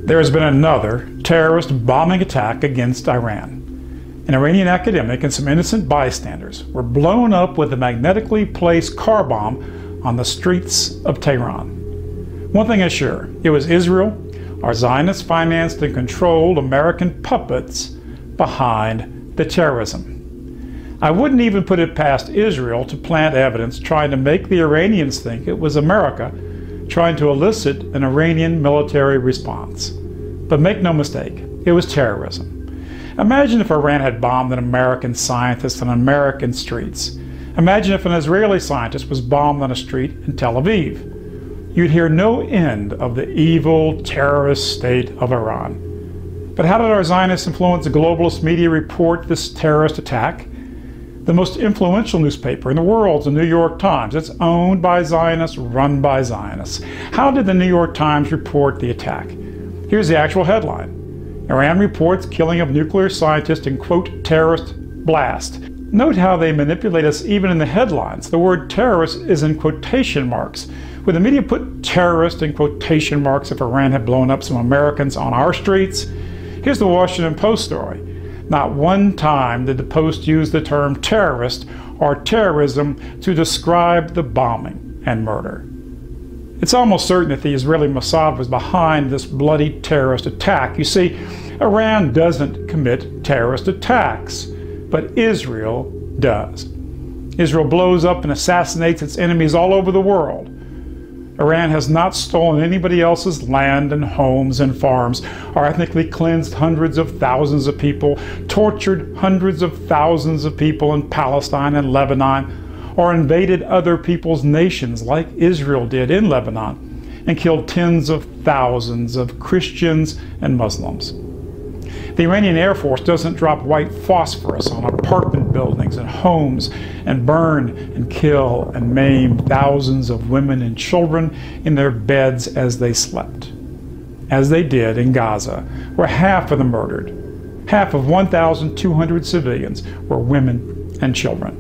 There has been another terrorist bombing attack against Iran. An Iranian academic and some innocent bystanders were blown up with a magnetically placed car bomb on the streets of Tehran. One thing is sure, it was Israel, our Zionist-financed and controlled American puppets behind the terrorism. I wouldn't even put it past Israel to plant evidence trying to make the Iranians think it was America trying to elicit an Iranian military response. But make no mistake, it was terrorism. Imagine if Iran had bombed an American scientist on American streets. Imagine if an Israeli scientist was bombed on a street in Tel Aviv. You'd hear no end of the evil terrorist state of Iran. But how did our Zionist influenced globalist media report this terrorist attack? The most influential newspaper in the world is the New York Times. It's owned by Zionists, run by Zionists. How did the New York Times report the attack? Here's the actual headline. Iran reports killing of nuclear scientist in, quote, terrorist blast. Note how they manipulate us even in the headlines. The word terrorist is in quotation marks. Would the media put terrorist in quotation marks if Iran had blown up some Americans on our streets? Here's the Washington Post story. Not one time did the Post use the term terrorist or terrorism to describe the bombing and murder. It's almost certain that the Israeli Mossad was behind this bloody terrorist attack. You see, Iran doesn't commit terrorist attacks, but Israel does. Israel blows up and assassinates its enemies all over the world. Iran has not stolen anybody else's land and homes and farms, or ethnically cleansed hundreds of thousands of people, tortured hundreds of thousands of people in Palestine and Lebanon, or invaded other people's nations like Israel did in Lebanon, and killed tens of thousands of Christians and Muslims. The Iranian Air Force doesn't drop white phosphorus on apartment buildings and homes and burn and kill and maim thousands of women and children in their beds as they slept, as they did in Gaza, where half of the murdered, half of 1,200 civilians were women and children.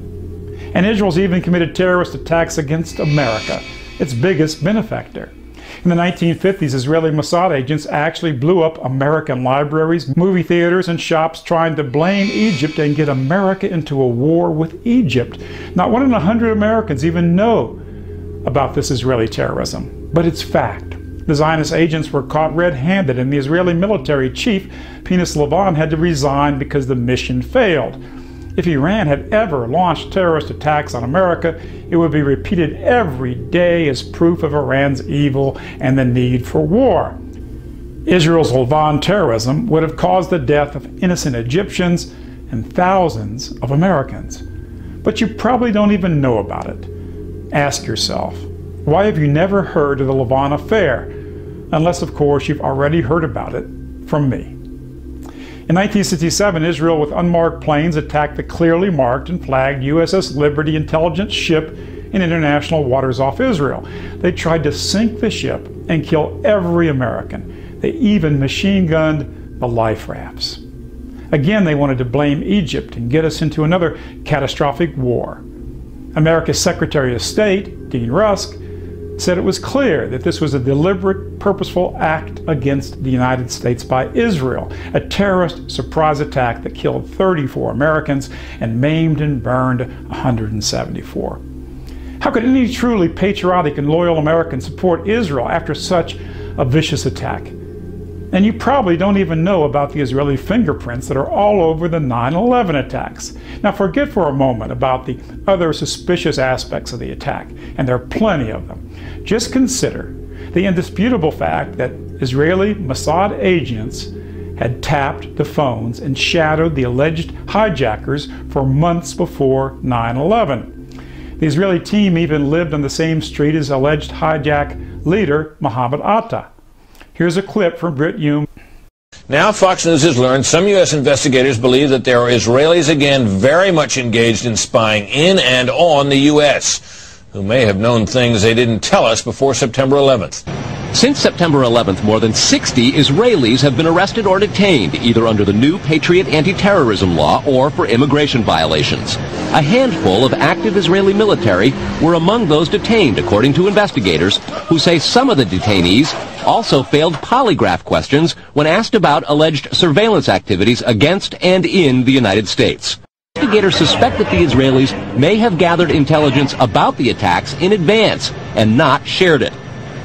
And Israel's even committed terrorist attacks against America, its biggest benefactor. In the 1950s, Israeli Mossad agents actually blew up American libraries, movie theaters, and shops trying to blame Egypt and get America into a war with Egypt. Not 1 in 100 Americans even know about this Israeli terrorism, but it's fact. The Zionist agents were caught red-handed, and the Israeli military chief, Penis Lavon, had to resign because the mission failed. If Iran had ever launched terrorist attacks on America, it would be repeated every day as proof of Iran's evil and the need for war. Israel's Lavon terrorism would have caused the death of innocent Egyptians and thousands of Americans. But you probably don't even know about it. Ask yourself, why have you never heard of the Lavon affair? Unless, of course, you've already heard about it from me. In 1967, Israel with unmarked planes attacked the clearly marked and flagged USS Liberty intelligence ship in international waters off Israel. They tried to sink the ship and kill every American. They even machine gunned the life rafts. Again, they wanted to blame Egypt and get us into another catastrophic war. America's Secretary of State, Dean Rusk, said it was clear that this was a deliberate, purposeful act against the United States by Israel, a terrorist surprise attack that killed 34 Americans and maimed and burned 174. How could any truly patriotic and loyal American support Israel after such a vicious attack? And you probably don't even know about the Israeli fingerprints that are all over the 9/11 attacks. Now forget for a moment about the other suspicious aspects of the attack, and there are plenty of them. Just consider the indisputable fact that Israeli Mossad agents had tapped the phones and shadowed the alleged hijackers for months before 9/11. The Israeli team even lived on the same street as alleged hijack leader Mohammed Atta. Here's a clip from Britt Hume. Now Fox News has learned some U.S. investigators believe that there are Israelis again very much engaged in spying in and on the U.S., who may have known things they didn't tell us before September 11th. Since September 11th, more than 60 Israelis have been arrested or detained, either under the new Patriot anti-terrorism law or for immigration violations. A handful of active Israeli military were among those detained, according to investigators, who say some of the detainees also failed polygraph questions when asked about alleged surveillance activities against and in the United States. Investigators suspect that the Israelis may have gathered intelligence about the attacks in advance and not shared it.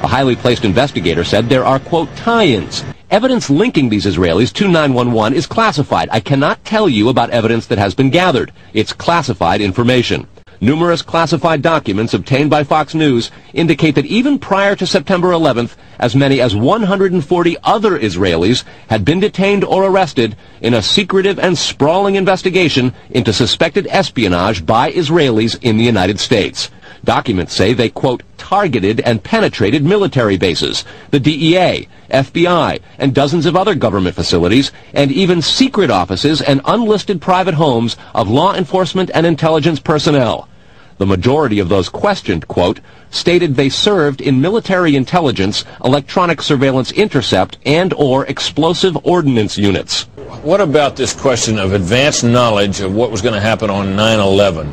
A highly placed investigator said there are, quote, tie-ins. Evidence linking these Israelis to 911 is classified. I cannot tell you about evidence that has been gathered. It's classified information. Numerous classified documents obtained by Fox News indicate that even prior to September 11th, as many as 140 other Israelis had been detained or arrested in a secretive and sprawling investigation into suspected espionage by Israelis in the United States. Documents say they, quote, targeted and penetrated military bases, the DEA, FBI, and dozens of other government facilities, and even secret offices and unlisted private homes of law enforcement and intelligence personnel. The majority of those questioned, quote, stated they served in military intelligence, electronic surveillance intercept, and or explosive ordnance units. What about this question of advanced knowledge of what was going to happen on 9/11?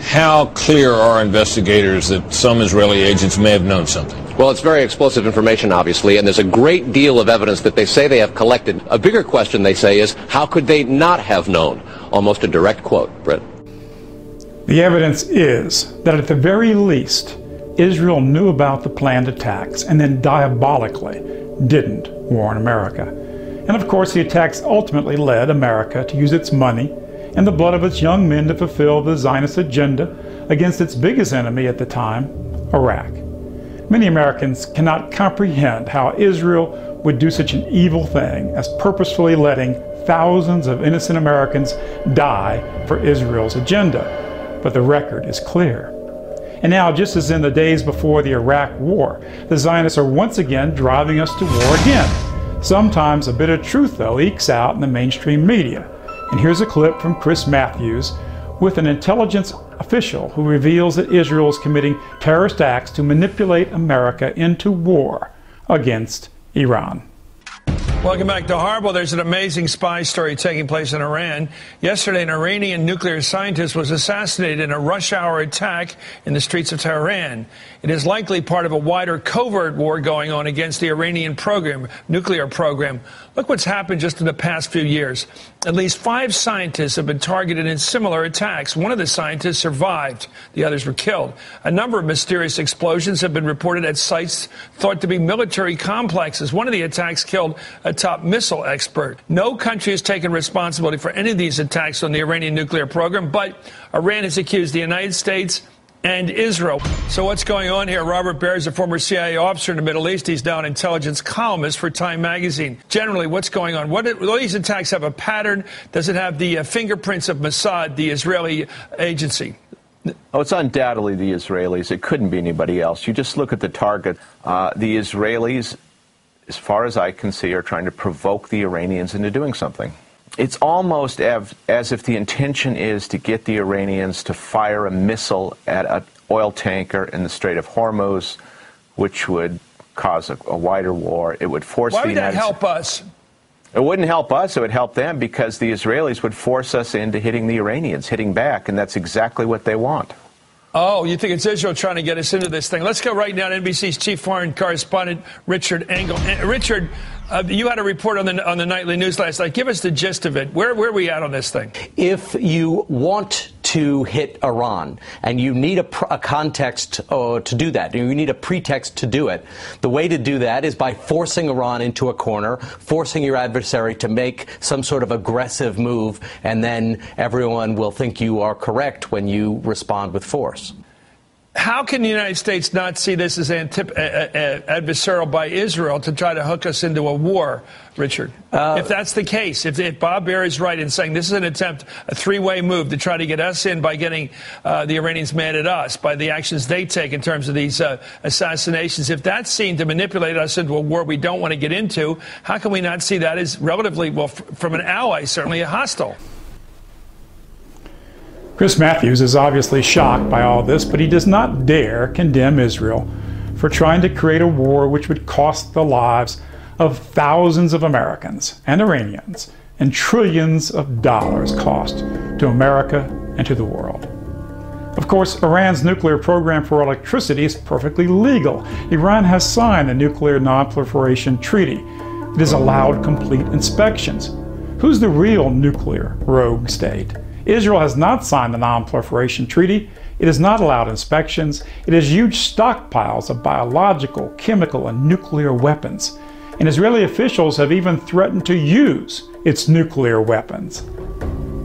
How clear are investigators that some Israeli agents may have known something? Well, it's very explosive information, obviously, and there's a great deal of evidence that they say they have collected. A bigger question, they say, is how could they not have known? Almost a direct quote, Britt. The evidence is that at the very least, Israel knew about the planned attacks and then diabolically didn't warn America. And of course, the attacks ultimately led America to use its money and the blood of its young men to fulfill the Zionist agenda against its biggest enemy at the time, Iraq. Many Americans cannot comprehend how Israel would do such an evil thing as purposefully letting thousands of innocent Americans die for Israel's agenda. But the record is clear. And now, just as in the days before the Iraq War, the Zionists are once again driving us to war again. Sometimes a bit of truth, though, ekes out in the mainstream media. And here's a clip from Chris Matthews with an intelligence official who reveals that Israel is committing terrorist acts to manipulate America into war against Iran. Welcome back to Horrible. There's an amazing spy story taking place in Iran. Yesterday, an Iranian nuclear scientist was assassinated in a rush-hour attack in the streets of Tehran. It is likely part of a wider covert war going on against the Iranian nuclear program. Look what's happened just in the past few years. At least 5 scientists have been targeted in similar attacks. One of the scientists survived. The others were killed. A number of mysterious explosions have been reported at sites thought to be military complexes. One of the attacks killed a top missile expert. No country has taken responsibility for any of these attacks on the Iranian nuclear program, but Iran has accused the United States and Israel. So what's going on here? Robert Baer is a former CIA officer in the Middle East. He's now an intelligence columnist for Time magazine. Generally, what's going on? Will these attacks have a pattern? Does it have the fingerprints of Mossad, the Israeli agency? Oh, it's undoubtedly the Israelis. It couldn't be anybody else. You just look at the target. The Israelis, as far as I can see, are trying to provoke the Iranians into doing something. It's almost as if the intention is to get the Iranians to fire a missile at an oil tanker in the Strait of Hormuz, which would cause a wider war. It would force the United States. Why would that help us? It wouldn't help us. It would help them because the Israelis would force us into hitting the Iranians, hitting back, and that's exactly what they want. Oh, you think it's Israel trying to get us into this thing? Let's go right now to NBC's chief foreign correspondent, Richard Engel. Richard, you had a report on the nightly news last night. Give us the gist of it. Where are we at on this thing? If you want to hit Iran and you need a context to do that, you need a pretext to do it, the way to do that is by forcing Iran into a corner, forcing your adversary to make some sort of aggressive move, and then everyone will think you are correct when you respond with force. How can the United States not see this as adversarial by Israel to try to hook us into a war, Richard? If that's the case, if Bob Baer is right in saying this is an attempt, a three-way move to try to get us in by getting the Iranians mad at us, by the actions they take in terms of these assassinations, if that's seen to manipulate us into a war we don't want to get into, how can we not see that as relatively, well, from an ally, certainly a hostile? Chris Matthews is obviously shocked by all this, but he does not dare condemn Israel for trying to create a war which would cost the lives of thousands of Americans and Iranians and trillions of dollars cost to America and to the world. Of course, Iran's nuclear program for electricity is perfectly legal. Iran has signed the Nuclear Non-Proliferation Treaty. It has allowed complete inspections. Who's the real nuclear rogue state? Israel has not signed the Non-Proliferation Treaty. It has not allowed inspections. It has huge stockpiles of biological, chemical, and nuclear weapons. And Israeli officials have even threatened to use its nuclear weapons.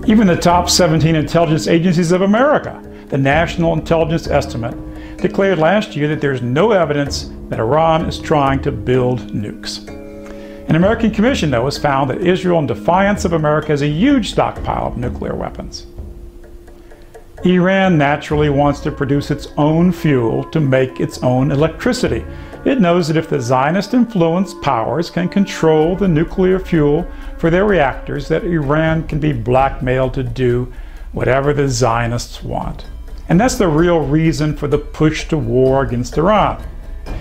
Even the top 17 intelligence agencies of America, the National Intelligence Estimate, declared last year that there's no evidence that Iran is trying to build nukes. An American commission, though, has found that Israel, in defiance of America, has a huge stockpile of nuclear weapons. Iran naturally wants to produce its own fuel to make its own electricity. It knows that if the Zionist-influenced powers can control the nuclear fuel for their reactors, that Iran can be blackmailed to do whatever the Zionists want. And that's the real reason for the push to war against Iran.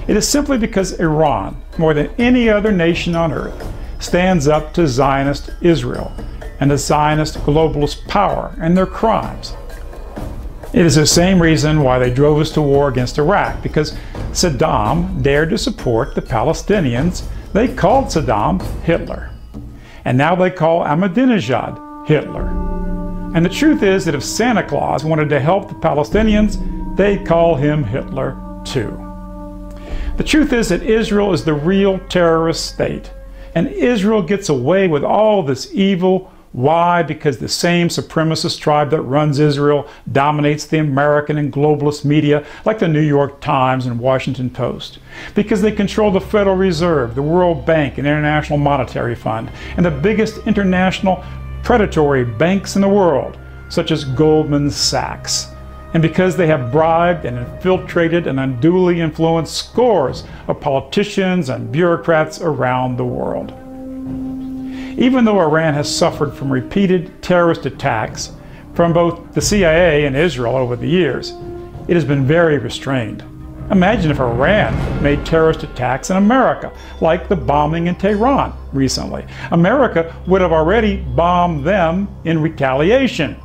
It is simply because Iran, more than any other nation on earth, stands up to Zionist Israel and the Zionist globalist power and their crimes. It is the same reason why they drove us to war against Iraq, because Saddam dared to support the Palestinians. They called Saddam Hitler. And now they call Ahmadinejad Hitler. And the truth is that if Santa Claus wanted to help the Palestinians, they'd call him Hitler too. The truth is that Israel is the real terrorist state. And Israel gets away with all this evil. Why? Because the same supremacist tribe that runs Israel dominates the American and globalist media like the New York Times and Washington Post. Because they control the Federal Reserve, the World Bank and International Monetary Fund, and the biggest international predatory banks in the world, such as Goldman Sachs. And because they have bribed and infiltrated and unduly influenced scores of politicians and bureaucrats around the world. Even though Iran has suffered from repeated terrorist attacks from both the CIA and Israel over the years, it has been very restrained. Imagine if Iran made terrorist attacks in America, like the bombing in Tehran recently. America would have already bombed them in retaliation.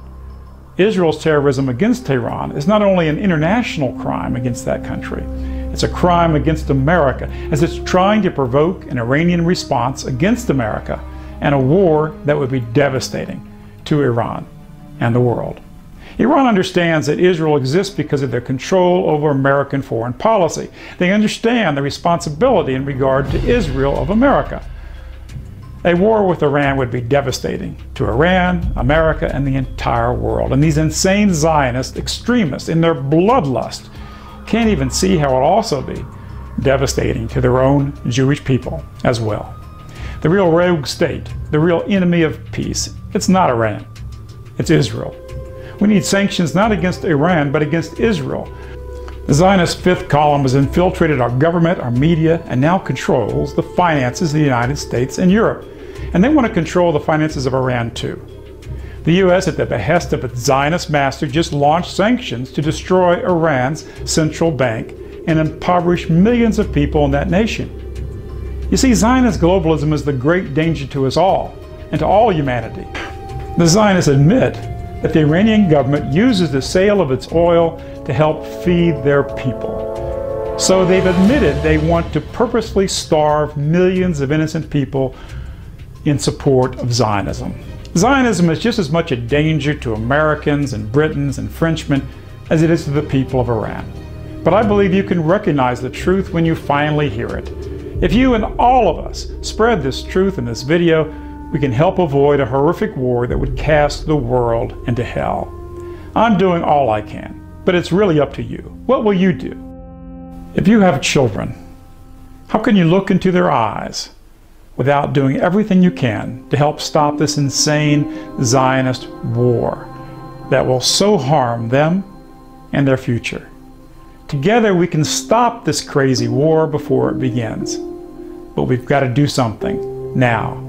Israel's terrorism against Tehran is not only an international crime against that country, it's a crime against America, as it's trying to provoke an Iranian response against America and a war that would be devastating to Iran and the world. Iran understands that Israel exists because of their control over American foreign policy. They understand the responsibility in regard to Israel of America. A war with Iran would be devastating to Iran, America, and the entire world. And these insane Zionist extremists, in their bloodlust, can't even see how it will also be devastating to their own Jewish people as well. The real rogue state, the real enemy of peace, it's not Iran, it's Israel. We need sanctions not against Iran, but against Israel. The Zionist fifth column has infiltrated our government, our media, and now controls the finances of the United States and Europe. And they want to control the finances of Iran too. The U.S., at the behest of its Zionist master, just launched sanctions to destroy Iran's central bank and impoverish millions of people in that nation. You see, Zionist globalism is the great danger to us all and to all humanity. The Zionists admit that the Iranian government uses the sale of its oil to help feed their people. So they've admitted they want to purposely starve millions of innocent people in support of Zionism. Zionism is just as much a danger to Americans and Britons and Frenchmen as it is to the people of Iran. But I believe you can recognize the truth when you finally hear it. If you and all of us spread this truth in this video, we can help avoid a horrific war that would cast the world into hell. I'm doing all I can, but it's really up to you. What will you do? If you have children, how can you look into their eyes without doing everything you can to help stop this insane Zionist war that will so harm them and their future? Together we can stop this crazy war before it begins. But we've got to do something now.